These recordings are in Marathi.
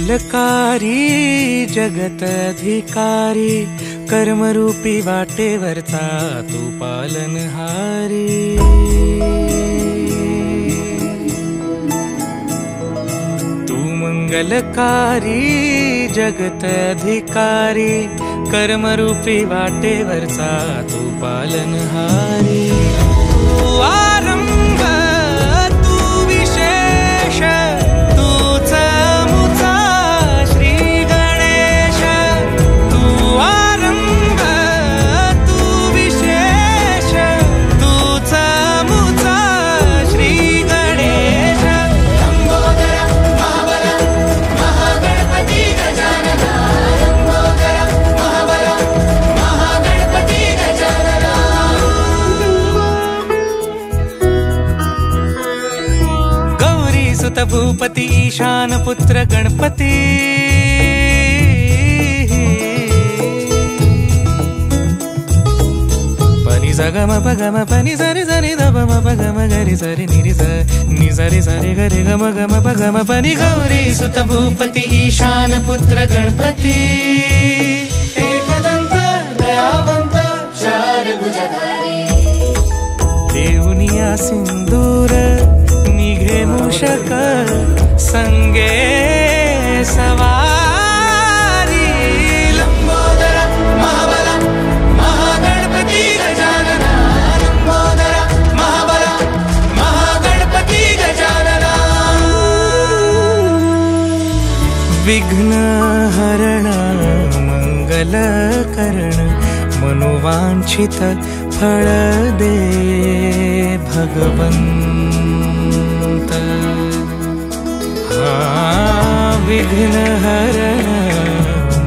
मंगलकारी जगत अधिकारी, कर्मरूपी वाटेवरचा तू पालनहारी। तू मंगलकारी जगत अधिकारी, कर्मरूपी वाटेवरचा तू पालनहारी। तू आरंभ तू विशेष, तूच मुचा श्री गणेश। तू आरंभ तू विशेष, तूच मुचा श्री गणेश। लंबोदर महाबल महागणपती गजानना, लंबोदर महाबल महागणपती गजानना। गौरी सुत भूपती ईशान पुत्र गणपती, पनि सगम पगम पनि सरि सरि ध म पगम गरि सरि नि स नि सरि सरि गरि गम गम पगम पनि। गौरी सुत भूपती ईशान पुत्र गणपती, एकदंत दयावंत चार भुजधारी। देऊनिया सिंदूर निघे मूषक संगे सवारी। लंबोदर महाबल महागणपती गजानना, लंबोदर महाबल महागणपती गजानना। विघ्न हरण मंगल करण, मनोवांछित फळ दे भगवंत। विघ्न हरण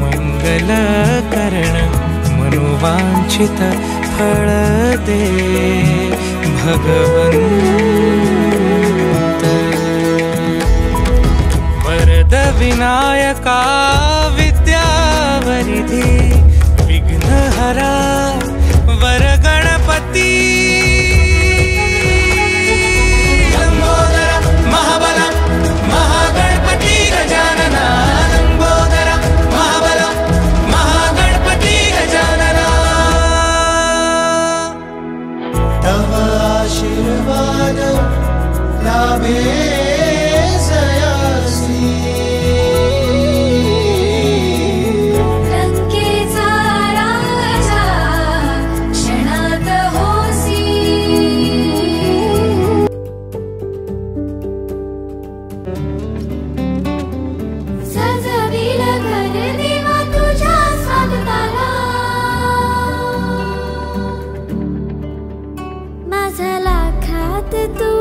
मंगल करण, मनोवांछित फळ दे भगवंत। वरद विनायका विद्यावरिधी, विघ्नहरा वर गणपती। लंबोदर महाबल महागणपती गजानना, लंबोदर महाबल महागणपती गजानना। तव आशीर्वाद लाभे जयासी, लंकेचा राजा क्षणात होसी। सजविल घर देवा तुझ्या स्वागताला, माझा लाखात तू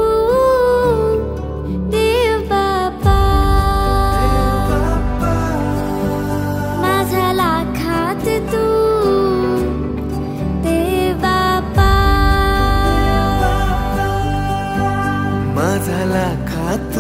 देव बाप्पा, माझा लाखात तू देव बाप्पा। माझा लाखात